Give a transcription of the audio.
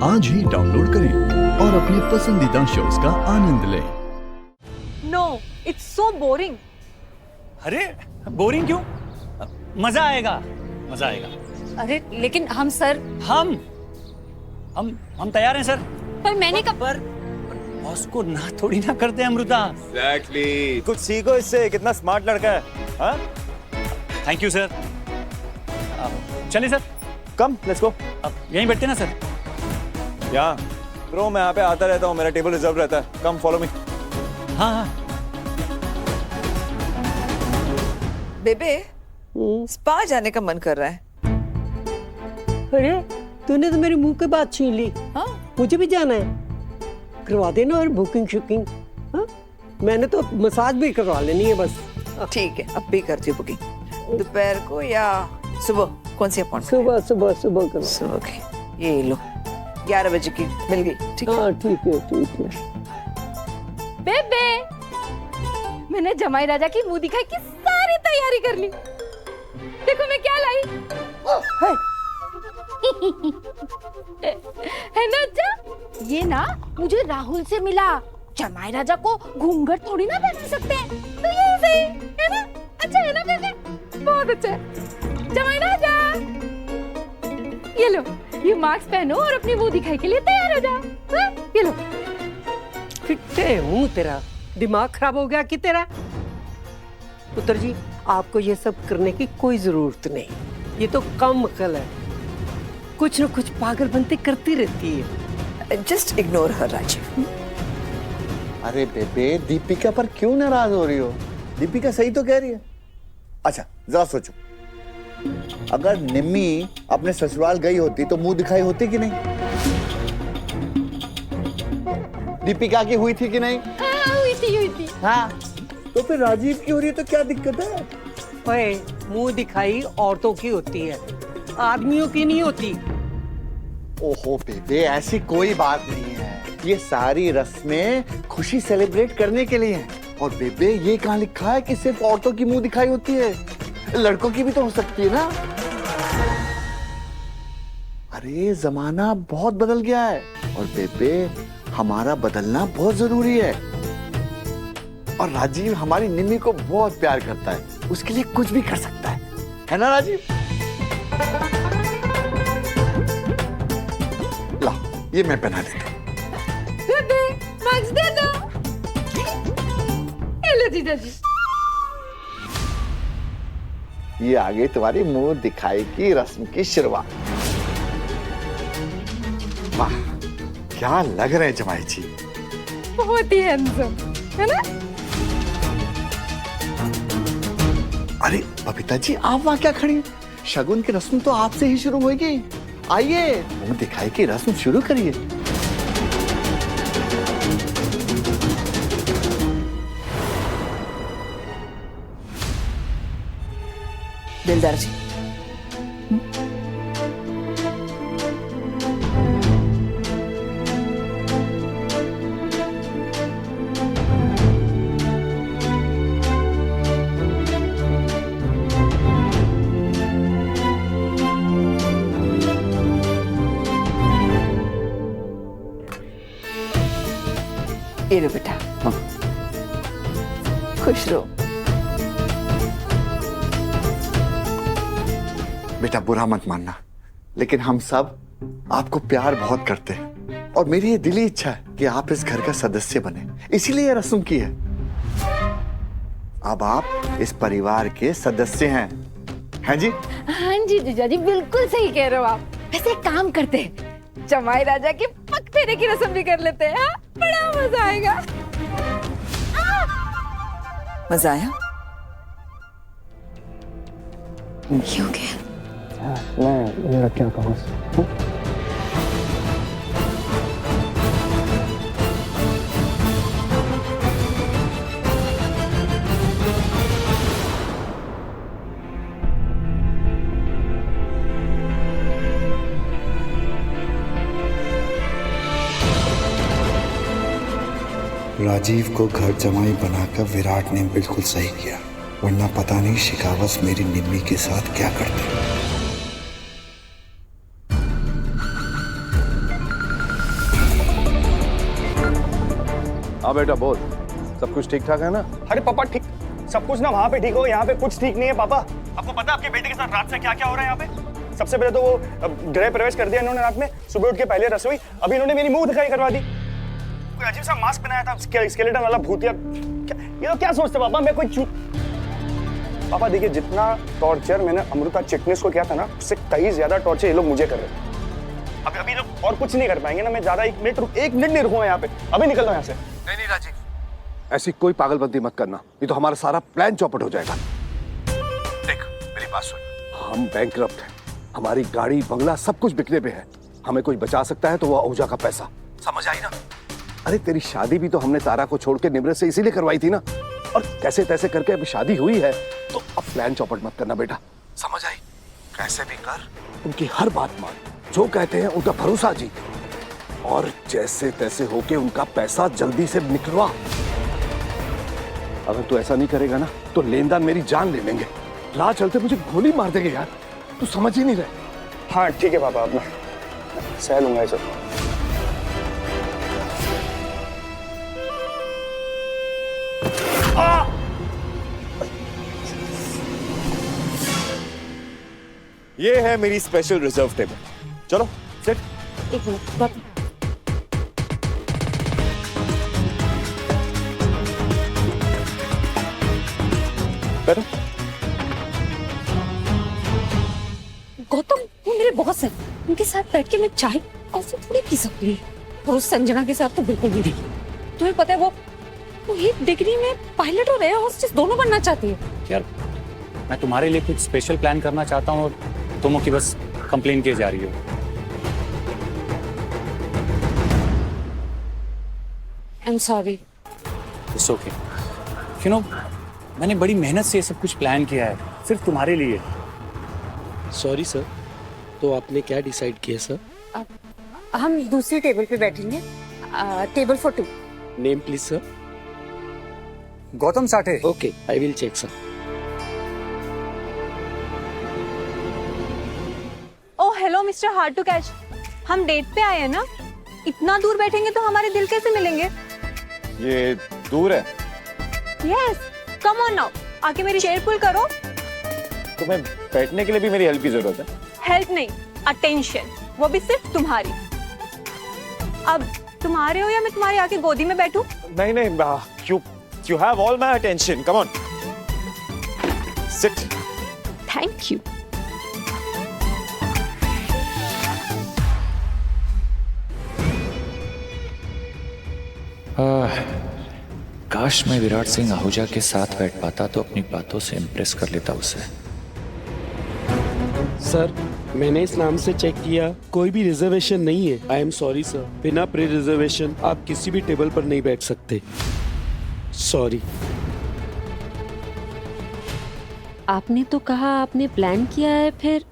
आज ही डाउनलोड करें और अपने पसंदीदा शोज का आनंद लें। No, it's so boring. अरे बोरिंग क्यों? मजा आएगा, मजा आएगा। अरे लेकिन हम सर हम तैयार हैं सर। पर मैंने कब पर बॉस को ना थोड़ी ना करते हैं अमृता। एग्जैक्टली। कुछ सीखो इससे, कितना स्मार्ट लड़का है। हाँ? Thank you sir. चलिए सर, कम लेट्स गो। अब यहीं बैठते हैं ना सर। यहाँ ब्रो, मैं यहाँ पे आता रहता हूँ, मेरा टेबल रिजर्व रहता है। कम फॉलो मी। हाँ हाँ। बेबे, स्पा जाने का मन कर रहा है। अरे तूने तो मेरे मुंह की बात छीन ली। हाँ? मुझे भी जाना है, करवा देना। और बुकिंग शुकिंग, हाँ? मैंने तो मसाज भी करवा लेनी है बस। ठीक है, अब भी करती हूँ बुकिंग। दोपहर को या सुबह? कौन सी अपॉइंटमेंट? सुबह सुबह सुबह करो। सुबह की। ये लो, 11 बजे की मिल गई। ठीक है। हाँ ठीक है ठीक है। बेबे, मैंने जमाई राजा की मुंह दिखाई की सारी तैयारी कर ली। देखो मैं क्या लाई। है ना अच्छा? ये ना मुझे राहुल से मिला। जमाई राजा को घूंघट थोड़ी ना पहना सकते हैं, तो ये सही है ना? अच्छा है ना बेबे? बहुत अच्छा है। जमाई राजा, ये लो, ये मास्क पहनो और अपनी मुंह दिखाई के लिए तैयार हो जाओ। हाँ? ये लो। फिट्टे मुंह तेरा, दिमाग खराब हो गया कि तेरा? पुत्र जी, आपको ये सब करने की कोई जरूरत नहीं। ये तो कम अकल है, कुछ न कुछ पागल बनते करती रहती है। Just ignore her Rajeev. अरे बेबे, दीपिका पर क्यों नाराज हो रही हो? दीपिका सही तो कह रही है। अच्छा जरा सोचो, अगर निम्मी अपने ससुराल गई होती तो मुंह दिखाई होती कि नहीं? दीपिका की हुई थी कि नहीं? हुई थी। हाँ, तो फिर राजीव की हो रही है तो क्या दिक्कत है? ओए, मुंह दिखाई औरतों की होती है, आदमियों की नहीं होती। ओहो बेबे, ऐसी कोई बात नहीं है। ये सारी रस्में खुशी सेलिब्रेट करने के लिए हैं। और बेबे, ये कहाँ लिखा है कि सिर्फ औरतों की मुंह दिखाई होती है? लड़कों की भी तो हो सकती है ना। अरे जमाना बहुत बदल गया है, और बेबे हमारा बदलना बहुत जरूरी है। और राजीव हमारी निम्मी को बहुत प्यार करता है, उसके लिए कुछ भी कर सकता है ना राजीव? ला, ये मैं पहना देता हूँ। बेबे, मास्क दे दो। ये लो जीजा जी। ये आ गई तुम्हारी मुंह दिखाई की रस्म की शुरुआत। वाह, क्या लग रहे हैं जमाई जी। बहुत ही हैंडसम, है ना? अरे बबीता जी, आप वहां क्या खड़ी हैं? शगुन की रस्म तो आपसे ही शुरू होगी। आइए, मुंह दिखाई की रस्म शुरू करिए। दिलदार जी, ये लो बेटा। हाँ। खुश रहो। बेटा बुरा मत मानना, लेकिन हम सब आपको प्यार बहुत करते हैं, और मेरी ये दिली इच्छा है कि आप इस घर का सदस्य बने, इसीलिए ये रस्म की है। अब आप इस परिवार के सदस्य हैं जी? हाँ जी जीजा जी, बिल्कुल सही कह रहे हो आप। वैसे एक काम करते हैं, जमाई राजा के पग फेरे की रस्म भी कर लेते हैं। हाँ? बड़ा मजा आएगा। मजा आया? क्यों क्या? मेरा क्या कहूँ? राजीव को घर जमाई बनाकर विराट ने बिल्कुल सही किया, वरना पता नहीं शिकावत मेरी निम्मी के साथ क्या करते। हाँ बेटा बोल, सब कुछ ठीक ठाक है ना? अरे पापा ठीक सब कुछ ना वहाँ पे ठीक हो, यहाँ पे कुछ ठीक नहीं है पापा। आपको पता है आपके बेटे के साथ रात से क्या क्या हो रहा है यहाँ पे? सबसे पहले तो वो गृह प्रवेश कर दिया इन्होंने रात में, सुबह उठ के पहले रसोई, अभी इन्होंने मेरी मुंह दिखाई करवा दी। कोई अजीब सा मास्क बनाया था स्केलेटन वाला भूतिया। ये तो क्या सोचते पापा, मैं कोई पापा देखिए, जितना टॉर्चर मैंने अमृता चिटनिस को किया था ना, उससे कहीं ज्यादा टॉर्चर ये लोग मुझे कर रहे हैं। अभी लोग और कुछ नहीं कर पाएंगे ना, मैं ज्यादा एक मिनट नहीं रुकूंगा यहाँ पे, अभी निकल रहा हूँ यहाँ से। नहीं राजीव, ऐसी कोई पागलबंदी मत करना, ये तो हमारा सारा प्लान चौपट हो जाएगा। देख मेरी बात सुन, हम बैंकरप्ट हैं, हमारी गाड़ी बंगला सब कुछ बिकने पे है, हमें कोई बचा सकता है तो वो आहूजा का पैसा, समझ आई ना? अरे तेरी शादी भी तो हमने तारा को छोड़ के निमरत से इसीलिए करवाई थी ना, और कैसे तैसे करके अभी शादी हुई है, तो अब प्लान चौपट मत करना बेटा, समझ आई? कैसे भी कर उनकी हर बात मान, जो कहते हैं उनका भरोसा जीत, और जैसे तैसे होके उनका पैसा जल्दी से निकलवा। अगर तू ऐसा नहीं करेगा ना तो लेनदान मेरी जान ले लेंगे, राह चलते मुझे गोली मार देंगे यार, तू समझ ही नहीं रहे। हाँ ठीक है पापा, अब मैं सह लूंगा इसे। ये है मेरी स्पेशल रिजर्व टेबल, चलो सेट। एक मिनट बाप। बैठो। गौतम वो मेरे बॉस है, उनके साथ बैठ के मैं चाय कॉफी थोड़ी पी सकती हूँ, और उस संजना के साथ तो बिल्कुल भी नहीं। तुम्हें पता है वो एक डिग्री में पायलट और एयर होस्टेस दोनों बनना चाहती है। यार मैं तुम्हारे लिए कुछ स्पेशल प्लान करना चाहता हूँ और तुम की बस कंप्लेन किए जा रही हो। I am sorry. It's okay. You know मैंने बड़ी मेहनत से ये सब कुछ प्लान किया है सिर्फ तुम्हारे लिए। सॉरी सर, तो आपने क्या डिसाइड किया सर? हम दूसरी टेबल पे बैठेंगे, table for 2। Name please sir. Gautam Sathe. Okay, I will check sir. Oh hello mister hard to catch, हम डेट पे आए हैं ना, इतना दूर बैठेंगे तो हमारे दिल कैसे मिलेंगे? ये दूर है। यस, कम ऑन नाउ, आके मेरी चेयर पुल करो। तुम्हें बैठने के लिए भी मेरी हेल्प की जरूरत है। हेल्प नहीं, अटेंशन, वो भी सिर्फ तुम्हारी। अब तुम आ रहे हो या मैं तुम्हारी आके गोदी में बैठूं? नहीं नहीं, you have all my attention, come on, sit। Thank you. काश मैं विराट सिंह आहूजा के साथ बैठ पाता तो अपनी बातों से इम्प्रेस कर लेता उसे। सर मैंने इस नाम से चेक किया, कोई भी रिजर्वेशन नहीं है। आई एम सॉरी सर, बिना प्री रिजर्वेशन आप किसी भी टेबल पर नहीं बैठ सकते। सॉरी। आपने तो कहा आपने प्लान किया है, फिर